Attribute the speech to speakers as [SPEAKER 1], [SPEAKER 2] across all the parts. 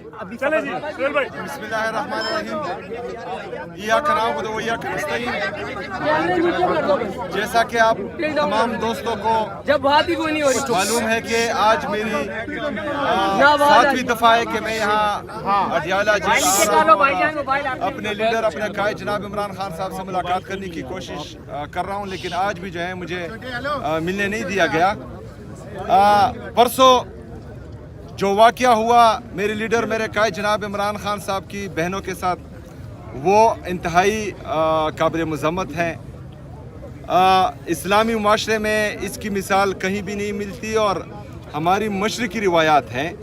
[SPEAKER 1] बिस्मिल्लाहिर्रहमानिर्रहीम। इय्याक नअबुदु व इय्याक नस्तईन। जैसा कि आप तमाम दोस्तों को मालूम है कि आज मेरी 7वीं दफ़ा है कि मैं यहाँ अडियाला जेल आ रहा हूँ। अपने लीडर अपने कायद जनाब इमरान खान साहब से मुलाकात करने की कोशिश कर रहा हूँ, लेकिन आज भी जो है मुझे मिलने नहीं दिया गया। परसों जो वाक़या हुआ मेरे लीडर मेरे कायद जनाब इमरान खान साहब की बहनों के साथ, वो इंतहाई काबिल मज़म्मत है। इस्लामी माशरे में इसकी मिसाल कहीं भी नहीं मिलती और हमारी मशरक़ी रिवायात हैं।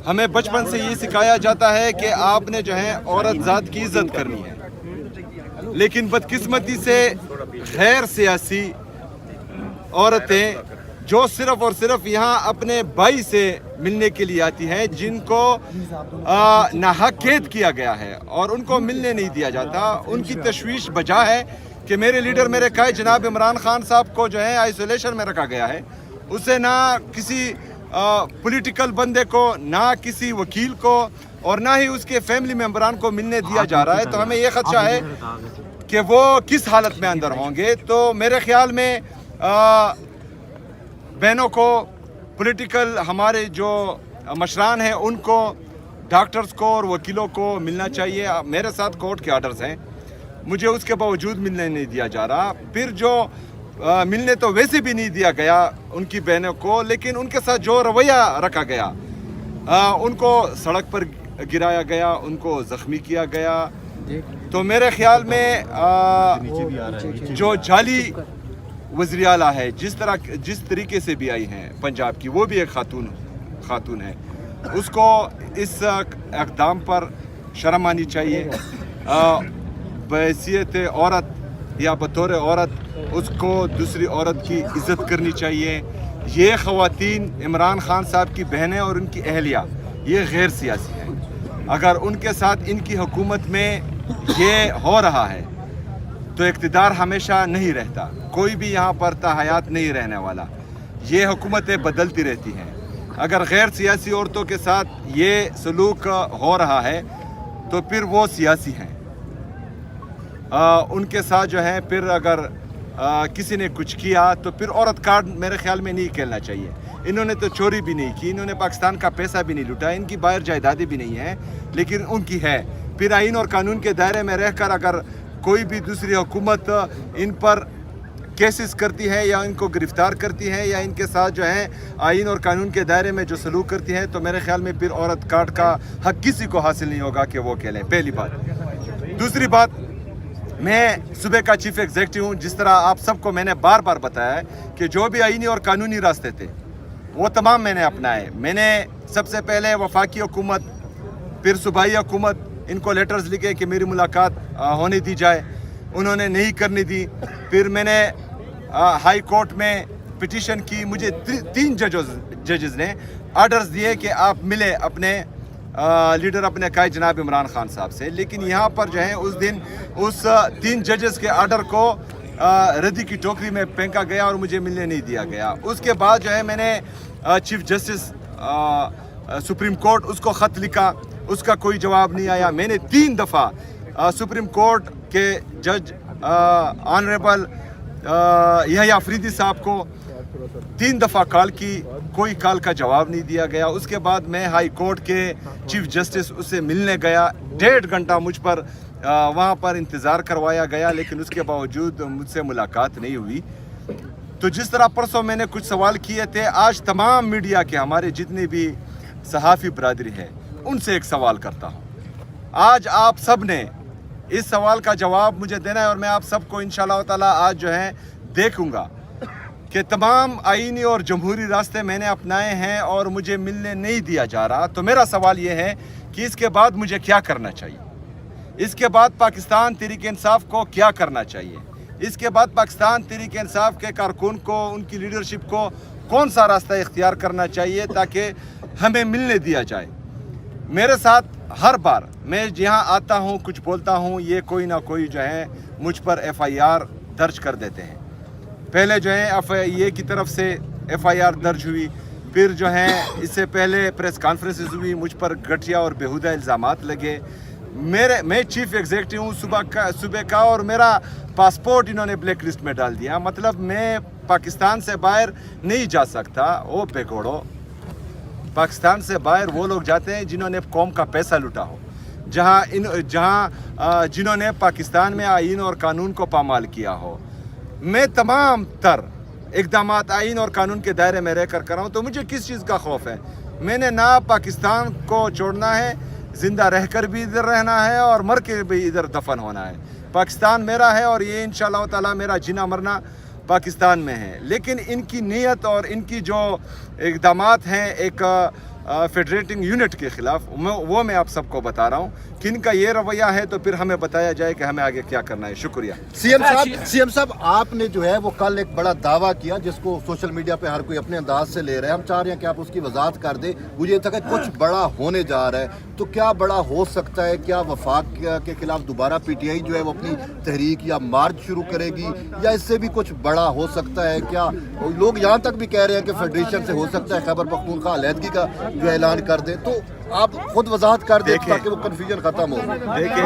[SPEAKER 1] हमें बचपन से ये सिखाया जाता है कि आपने जो है औरत ज़ात की इज़्ज़त करनी है, लेकिन बदकिस्मती से गैर सियासी औरतें जो सिर्फ और सिर्फ यहाँ अपने भाई से मिलने के लिए आती हैं, जिनको नाहक कैद किया गया है और उनको मिलने नहीं दिया जाता, उनकी तशवीश बजा है कि मेरे लीडर मेरे कायद जनाब इमरान खान साहब को जो है आइसोलेशन में रखा गया है। उसे ना किसी पॉलिटिकल बंदे को, ना किसी वकील को और ना ही उसके फैमिली मेम्बरान को मिलने दिया जा रहा है। तो हमें ये खदशा है कि वो किस हालत में अंदर होंगे। तो मेरे ख्याल में बहनों को, पॉलिटिकल हमारे जो मशरान हैं उनको, डॉक्टर्स को और वकीलों को मिलना चाहिए। मेरे साथ कोर्ट के आर्डर्स हैं, मुझे उसके बावजूद मिलने नहीं दिया जा रहा। फिर जो मिलने तो वैसे भी नहीं दिया गया उनकी बहनों को, लेकिन उनके साथ जो रवैया रखा गया, उनको सड़क पर गिराया गया, उनको ज़ख्मी किया गया। तो मेरे ख्याल में जो जाली वज़ीर आला है, जिस तरीके से भी आई हैं पंजाब की, वो भी एक खातून है, उसको इस इक़दाम पर शर्म आनी चाहिए। बहैसियत औरत या बतौर औरत उसको दूसरी औरत की इज़्ज़त करनी चाहिए। ये ख़वातीन इमरान खान साहब की बहनें और उनकी अहलिया, ये गैर सियासी हैं। अगर उनके साथ इनकी हुकूमत में ये हो रहा है तो इक़्तिदार हमेशा नहीं रहता, कोई भी यहाँ पर हयात नहीं रहने वाला। ये हुकूमतें बदलती रहती हैं। अगर गैर सियासी औरतों के साथ ये सलूक हो रहा है तो फिर वो सियासी हैं। उनके साथ जो है फिर अगर किसी ने कुछ किया तो फिर औरत कार्ड मेरे ख्याल में नहीं खेलना चाहिए। इन्होंने तो चोरी भी नहीं की, इन्होंने पाकिस्तान का पैसा भी नहीं लूटा, इनकी बाहर जायदादें भी नहीं हैं, लेकिन उनकी है। फिर आइन और कानून के दायरे में रहकर अगर कोई भी दूसरी हुकूमत इन पर केसेस करती है या इनको गिरफ्तार करती है या इनके साथ जो है आइन और कानून के दायरे में जो सलूक करती है, तो मेरे ख्याल में फिर औरत कार्ड का हक किसी को हासिल नहीं होगा कि वो खेलें। पहली बात। दूसरी बात, मैं सूबे का चीफ एग्जीक्यूटिव हूँ। जिस तरह आप सबको मैंने बार बार बताया है कि जो भी आइनी और कानूनी रास्ते थे वो तमाम मैंने अपनाए। मैंने सबसे पहले वफाकी हुकूमत, फिर सूबाई हुकूमत, इनको लेटर्स लिखे कि मेरी मुलाकात होने दी जाए, उन्होंने नहीं करने दी। फिर मैंने हाई कोर्ट में पिटीशन की, मुझे 3 जजेस ने आर्डर्स दिए कि आप मिले अपने लीडर अपने कायद जनाब इमरान खान साहब से। लेकिन यहाँ पर जो है उस दिन उस 3 जजेस के आर्डर को रद्दी की टोकरी में फेंका गया और मुझे मिलने नहीं दिया गया। उसके बाद जो है मैंने चीफ जस्टिस सुप्रीम कोर्ट, उसको ख़त लिखा, उसका कोई जवाब नहीं आया। मैंने 3 दफ़ा सुप्रीम कोर्ट के जज ऑनरेबल यहया अफरीदी साहब को 3 दफ़ा कॉल की, कोई कॉल का जवाब नहीं दिया गया। उसके बाद मैं हाई कोर्ट के चीफ जस्टिस उससे मिलने गया, 1.5 घंटा मुझ पर वहाँ पर इंतज़ार करवाया गया, लेकिन उसके बावजूद मुझसे मुलाकात नहीं हुई। तो जिस तरह परसों मैंने कुछ सवाल किए थे, आज तमाम मीडिया के हमारे जितने भी सहाफ़ी बरादरी है उनसे एक सवाल करता हूँ। आज आप सब ने इस सवाल का जवाब मुझे देना है और मैं आप सबको इंशाअल्लाह ताला आज जो है देखूँगा कि तमाम आईनी और जमहूरी रास्ते मैंने अपनाए हैं और मुझे मिलने नहीं दिया जा रहा। तो मेरा सवाल ये है कि इसके बाद मुझे क्या करना चाहिए, इसके बाद पाकिस्तान तहरीक इंसाफ को क्या करना चाहिए, इसके बाद पाकिस्तान तहरीक इंसाफ के कारकुन को, उनकी लीडरशिप को कौन सा रास्ता इख्तियार करना चाहिए ताकि हमें मिलने दिया जाए। मेरे साथ हर बार मैं यहाँ आता हूँ, कुछ बोलता हूँ, ये कोई ना कोई जो है मुझ पर FIR दर्ज कर देते हैं। पहले जो है FIA की तरफ से FIR दर्ज हुई, फिर जो है इससे पहले प्रेस कॉन्फ्रेंसेस हुई, मुझ पर घटिया और बेहुदा इल्ज़ामात लगे। मैं चीफ एग्जीक्यूटिव हूँ सूबे का और मेरा पासपोर्ट इन्होंने ब्लैक लिस्ट में डाल दिया। मतलब मैं पाकिस्तान से बाहर नहीं जा सकता। ओ बेगोड़ो, पाकिस्तान से बाहर वो लोग जाते हैं जिन्होंने कौम का पैसा लूटा हो, जिन्होंने पाकिस्तान में आइन और कानून को पामाल किया हो। मैं तमाम तर इक़दामात आइन और कानून के दायरे में रहकर कर रहा हूँ, तो मुझे किस चीज़ का खौफ है? मैंने ना पाकिस्तान को छोड़ना है, ज़िंदा रहकर भी इधर रहना है और मर के भी इधर दफन होना है। पाकिस्तान मेरा है और ये इंशाअल्लाह ताला मेरा जीना मरना पाकिस्तान में है। लेकिन इनकी नीयत और इनकी जो इक़दामात हैं एक फेडरेटिंग यूनिट के ख़िलाफ़, वो मैं आप सबको बता रहा हूँ कि इनका ये रवैया है, तो फिर हमें बताया जाए कि हमें आगे क्या करना है। शुक्रिया।
[SPEAKER 2] सीएम साहब, आपने जो है वो कल एक बड़ा दावा किया जिसको सोशल मीडिया पे हर कोई अपने अंदाज से ले रहा है। हम चाह रहे हैं कि आप उसकी वजाहत कर दें। मुझे तक कुछ बड़ा होने जा रहा है, तो क्या बड़ा हो सकता है? क्या वफाक के खिलाफ दोबारा पीटीआई जो है वो अपनी तहरीक या मार्च शुरू करेगी, या इससे भी कुछ बड़ा हो सकता है? क्या लोग यहाँ तक भी कह रहे हैं कि फेडरेशन से हो सकता है खैबर पख्तूनख्वा अलहदगी का जो ऐलान कर दे? तो आप खुद वजाहत कर दें ताकि वो कन्फ्यूजन खत्म हो।
[SPEAKER 1] देखिए,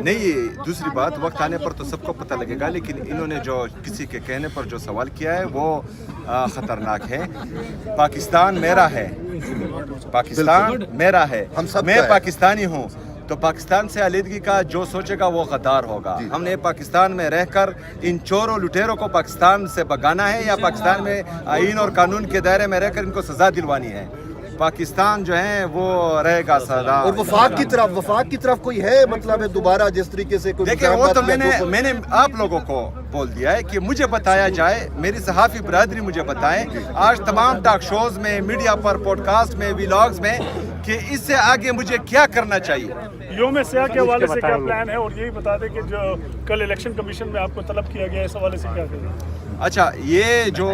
[SPEAKER 1] नहीं, दूसरी बात, वक्त आने पर तो सबको पता लगेगा, लेकिन इन्होंने जो किसी के कहने पर जो सवाल किया है वो खतरनाक है। पाकिस्तान मेरा है, पाकिस्तान मेरा है, मैं पाकिस्तानी हूँ। तो पाकिस्तान से अलहदगी का जो सोचेगा वो गद्दार होगा। हमने पाकिस्तान में रहकर इन चोरों लुटेरों को पाकिस्तान से भगाना है, या पाकिस्तान में आइन और कानून के दायरे में रहकर इनको सजा दिलवानी है? पाकिस्तान जो है वो रहेगा सदा।
[SPEAKER 2] और वफाक की तरफ कोई है मतलब है दोबारा जिस तरीके से कोई?
[SPEAKER 1] देखिए, वो तो मैंने आप लोगों को बोल दिया है कि मुझे बताया जाए, मेरी सहाफ़ी बरादरी मुझे बताए आज तमाम टॉक शोज में, मीडिया पर, पॉडकास्ट में, व्लॉग्स में, कि इससे आगे मुझे क्या करना चाहिए।
[SPEAKER 3] योम सियाह के हवाले से क्या प्लान है? और यही बता दें कि जो कल इलेक्शन कमीशन में आपको तलब किया गया है, इस हवाले से क्या करें?
[SPEAKER 1] अच्छा, ये जो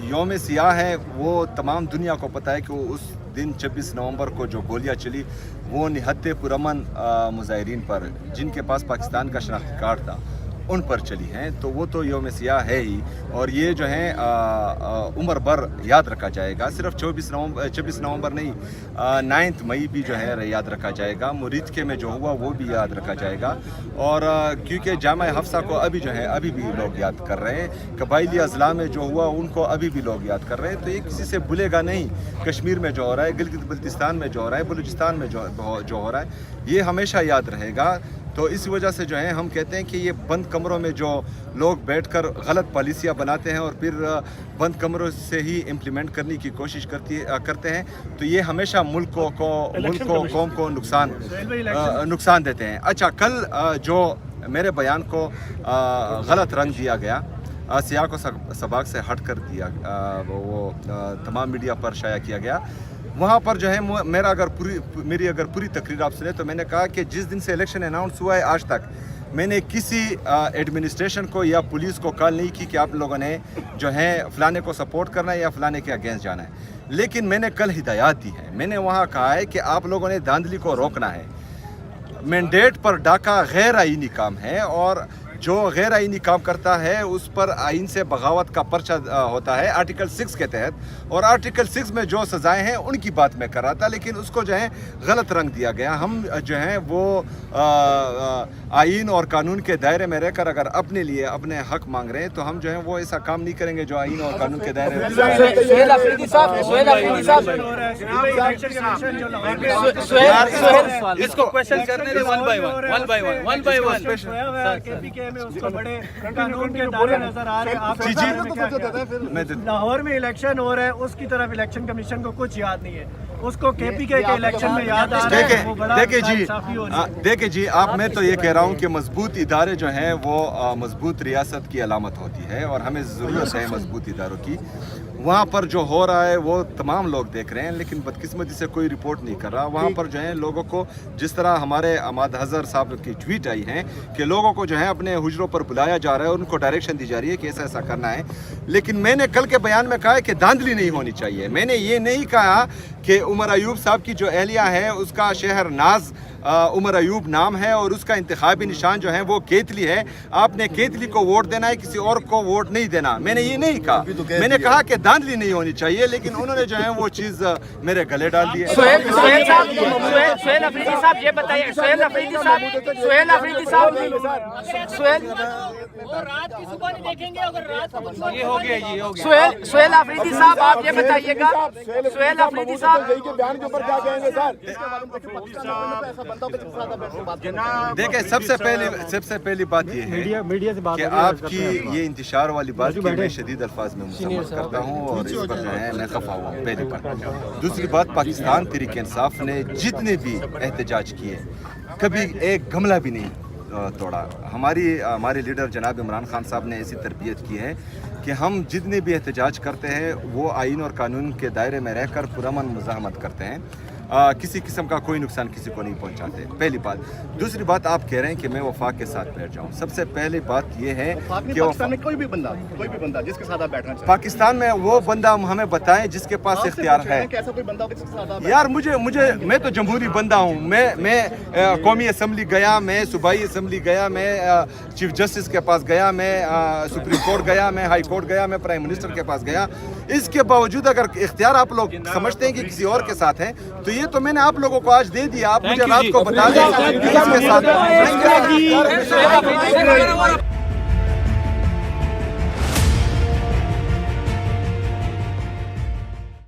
[SPEAKER 1] योम सियाह है वो तमाम दुनिया को पता है कि उस दिन 26 नवंबर को जो गोलियां चली वो निहत्ते पुरअमन मुजाहिरीन पर, जिनके पास पाकिस्तान का शनाख्ती कार्ड था, उन पर चली हैं। तो वो तो योम सियाह है ही, और ये जो है उम्र भर याद रखा जाएगा। सिर्फ 26 नवंबर नहीं, 9 मई भी जो है याद रखा जाएगा। मुरीदके में जो हुआ वो भी याद रखा जाएगा। और क्योंकि जामा हफ्सा को अभी भी लोग याद कर रहे हैं, कबाइली अजला में जो हुआ उनको अभी भी लोग याद कर रहे हैं। तो ये किसी से भूलेगा नहीं। कश्मीर में जो हो रहा है, गिलगित बल्तिस्तान में जो हो रहा है, बलूचिस्तान में जो हो रहा है, ये हमेशा याद रहेगा। तो इस वजह से जो है हम कहते हैं कि ये बंद कमरों में जो लोग बैठकर गलत पॉलिसियाँ बनाते हैं और फिर बंद कमरों से ही इम्प्लीमेंट करने की कोशिश करते हैं, तो ये हमेशा मुल्क को कौम को नुकसान देते हैं। अच्छा, कल जो मेरे बयान को गलत रंग दिया गया, सियाह को सबाक से हट कर दिया, वो तमाम मीडिया पर शाया किया गया, वहाँ पर जो है मेरी अगर पूरी तकरीर आप सुने तो मैंने कहा कि जिस दिन से इलेक्शन अनाउंस हुआ है आज तक मैंने किसी एडमिनिस्ट्रेशन को या पुलिस को कॉल नहीं की कि आप लोगों ने जो है फलाने को सपोर्ट करना है या फलाने के अगेंस्ट जाना है। लेकिन मैंने कल हिदायत दी है, मैंने वहाँ कहा है कि आप लोगों ने धांधली को रोकना है। मैंडेट पर डाका गैर आईनी काम है, और जो गैर आईनी काम करता है उस पर आइन से बगावत का पर्चा होता है आर्टिकल 6 के तहत, और आर्टिकल 6 में जो सज़ाएं हैं उनकी बात मैं कर रहा था, लेकिन उसको जो है गलत रंग दिया गया। हम जो है वो आइन और कानून के दायरे में रहकर अगर अपने लिए अपने हक मांग रहे हैं तो हम जो है वो ऐसा काम नहीं करेंगे जो आइन और कानून के दायरे में।
[SPEAKER 4] इसको क्वेश्चन करने दे वन बाय वन।
[SPEAKER 3] उसको बड़े कानून के दायरे नजर आ रहे हैं। लाहौर में इलेक्शन हो रहा है, उसकी तरफ इलेक्शन कमीशन को कुछ याद नहीं है, उसको केपीके के इलेक्शन में याद आ रहा है।
[SPEAKER 1] देखिए जी, आप मैं तो ये कह रहा हूँ कि मजबूत इदारे जो हैं वो मजबूत रियासत की अलामत होती है, और हमें ज़रूरत है मजबूत इदारों की। वहाँ पर जो हो रहा है वो तमाम लोग देख रहे हैं, लेकिन बदकिस्मती से कोई रिपोर्ट नहीं कर रहा। वहाँ पर जो है लोगों को, जिस तरह हमारे अहमद हज़र साहब की ट्वीट आई है कि लोगों को जो है अपने हुजरों पर बुलाया जा रहा है, उनको डायरेक्शन दी जा रही है कि ऐसा करना है। लेकिन मैंने कल के बयान में कहा है कि धांधली नहीं होनी चाहिए। मैंने ये नहीं कहा कि उमर अयूब साहब की जो एहलिया है उसका शहर नाज उमर अयूब नाम है और उसका इंतखाबी निशान जो है वो केतली है। आपने केतली को वोट देना है, किसी और को वोट नहीं देना। मैंने ये नहीं कहा, मैंने कहा कि धांधली नहीं होनी चाहिए, लेकिन उन्होंने जो है वो चीज़ मेरे गले डाल दी है।
[SPEAKER 5] सोहेल अफरीदी साहब ये बताइए, सोहेल अफरीदी साहब आप ये बताइएगा, सोहेल अफरीदी साहब
[SPEAKER 1] देखें, सबसे पहली बात ये है कि आपकी ये इंतशार वाली बात की मैं शदीद अल्फाज में मुसम्मत करता हूँ और इस पर जो है मैं खफा हुआ हूँ, पहली बात। दूसरी बात, पाकिस्तान तहरीक इंसाफ ने जितने भी एहतजाज किए कभी एक गमला भी नहीं तोड़ा। हमारे लीडर जनाब इमरान खान साहब ने ऐसी तरबियत की है कि हम जितने भी एहतजाज करते हैं वो आइन और कानून के दायरे में रहकर पुरअमन मुज़ाहमत करते हैं, किसी किस्म का कोई नुकसान किसी को नहीं पहुंचाते, पहली बात। दूसरी बात, आप कह रहे हैं कि मैं वफाक के साथ बैठ जाऊं। सबसे पहले बात यह है कि
[SPEAKER 2] पाकिस्तान में कोई भी बंदा जिसके साथ आप बैठना चाहते हैं,
[SPEAKER 1] पाकिस्तान में वो बंदा हमें बताएं जिसके पास इख्तियार है।
[SPEAKER 2] कैसा कोई बंदा जिसके साथ आप
[SPEAKER 1] यार मैं तो जमहूरी बंदा हूँ। मैं कौमी असम्बली गया, मैं सूबाई असम्बली गया, मैं चीफ जस्टिस के पास गया, मैं सुप्रीम कोर्ट गया, मैं हाई कोर्ट गया, मैं प्राइम मिनिस्टर के पास गया। इसके बावजूद अगर इख्तियार आप लोग समझते हैं कि किसी और के साथ है, तो ये तो मैंने आप लोगों को आज दे दिया। आप मुझे रात को बता दें किसके साथ है।